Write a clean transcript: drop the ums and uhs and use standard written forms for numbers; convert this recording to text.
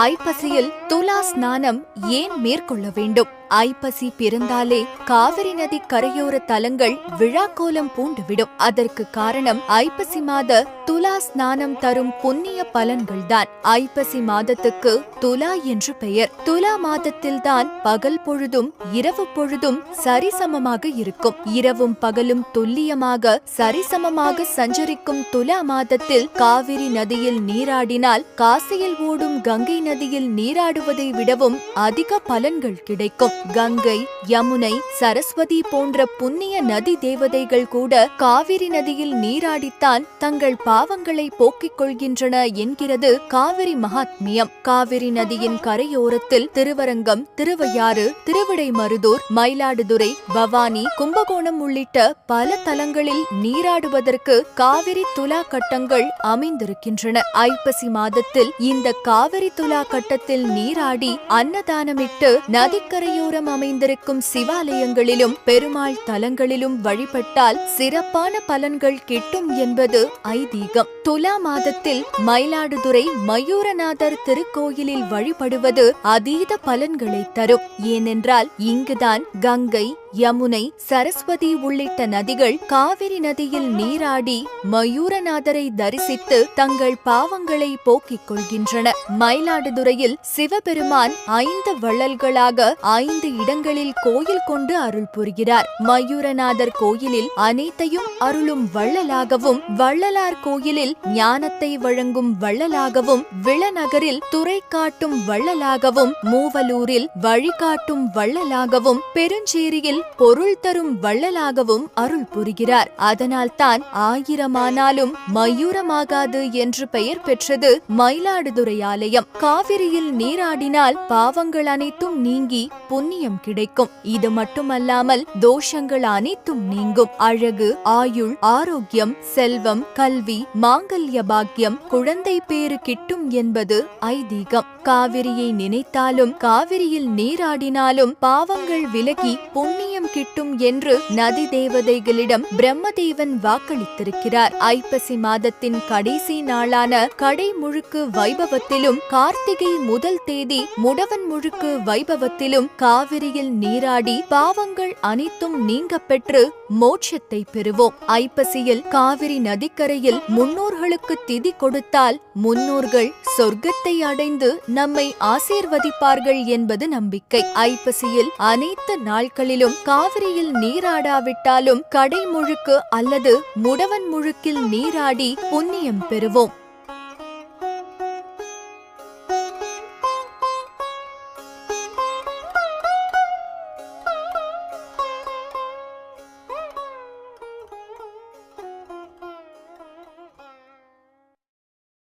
ஐப்பசியில் துலா ஸ்நானம் ஏன் மேற்கொள்ள வேண்டும்? ஐப்பசி பிறந்தாலே காவிரி நதி கரையோர தலங்கள் விழாக்கோலம் பூண்டுவிடும். அதற்கு காரணம் ஐப்பசி மாத துலா ஸ்நானம் தரும் புண்ணிய பலன்கள்தான். ஐப்பசி மாதத்துக்கு துலா என்று பெயர். துலா மாதத்தில்தான் பகல் பொழுதும் இரவு பொழுதும் சரிசமமாக இருக்கும். இரவும் பகலும் துல்லியமாக சரிசமமாக சஞ்சரிக்கும் துலா மாதத்தில் காவிரி நதியில் நீராடினால் காசியில் ஓடும் கங்கை நதியில் நீராடுவதை விடவும் அதிக பலன்கள் கிடைக்கும். கங்கை, யமுனை, சரஸ்வதி போன்ற புண்ணிய நதி தேவதைகள் கூட காவிரி நதியில் நீராடித்தான் தங்கள் பாவங்களை போக்கிக் கொள்கின்றன என்கிறது காவிரி மகாத்மியம். காவிரி நதியின் கரையோரத்தில் திருவரங்கம், திருவையாறு, திருவிடைமருதூர், மயிலாடுதுறை, பவானி, கும்பகோணம் உள்ளிட்ட பல தலங்களில் நீராடுவதற்கு காவிரி துலா கட்டங்கள் அமைந்திருக்கின்றன. ஐப்பசி மாதத்தில் இந்த காவிரி துலா கட்டத்தில் நீராடி அன்னதானமிட்டு நதிக்கரையோரம் அமைந்திருக்கும் சிவாலயங்களிலும் பெருமாள் தலங்களிலும் வழிபட்டால் சிறப்பான பலன்கள் கிட்டும் என்பது ஐதீகம். துலா மாதத்தில் மயிலாடுதுறை மயூரநாதர் திருக்கோயிலில் வழிபடுவது அதீத பலன்களை தரும். ஏனென்றால் இங்குதான் கங்கை, யமுனை, சரஸ்வதி உள்ளிட்ட நதிகள் காவிரி நதியில் நீராடி மயூரநாதரை தரிசித்து தங்கள் பாவங்களை போக்கிக் கொள்கின்றன. மயிலாடுதுறையில் சிவபெருமான் 5 வள்ளல்களாக 5 இடங்களில் கோயில் கொண்டு அருள் புரிகிறார். மயூரநாதர் கோயிலில் அனைத்தையும் அருளும் வள்ளலாகவும், வள்ளலார் கோயிலில் ஞானத்தை வழங்கும் வள்ளலாகவும், விளநகரில் துறை காட்டும் வள்ளலாகவும், மூவலூரில் வழிகாட்டும் வள்ளலாகவும், பெருஞ்சேரியில் பொருள் தரும் வள்ளலாகவும் அருள் புரிகிறார். அதனால்தான் 1000 மயூரமாகாது என்று பெயர் பெற்றது மயிலாடுதுறை ஆலயம். காவிரியில் நீராடினால் பாவங்கள் அனைத்தும் நீங்கி புண்ணியம் கிடைக்கும். இது மட்டுமல்லாமல் தோஷங்கள் அனைத்தும் நீங்கும். அழகு, ஆயுள், ஆரோக்கியம், செல்வம், கல்வி, மாங்கல்ய பாக்கியம், குழந்தை பேறு கிட்டும் என்பது ஐதீகம். காவிரியை நினைத்தாலும் காவிரியில் நீராடினாலும் பாவங்கள் விலகி புண்ணியம் கிட்டும் என்று நதி தேவதைகளிடம் பிரம்மதேவன் வாக்களித்திருக்கிறார். ஐப்பசி மாதத்தின் கடைசி நாளான கடை முழுக்கு வைபவத்திலும், கார்த்திகை முதல் தேதி முடவன் முழுக்கு வைபவத்திலும் காவிரியில் நீராடி பாவங்கள் அனைத்தும் நீங்க பெற்று மோட்சத்தை பெறுவோம். ஐப்பசியில் காவிரி நதிக்கரையில் முன்னோர்களுக்கு திதி கொடுத்தால் முன்னோர்கள் சொர்க்கத்தை அடைந்து நம்மை ஆசீர்வதிப்பார்கள் என்பது நம்பிக்கை. ஐப்பசியில் அனைத்து நாட்களிலும் காவிரியில் நீராடாவிட்டாலும் கடை முழுக்கு அல்லது முடவன் முழுக்கில் நீராடி புண்ணியம் பெறுவோம்.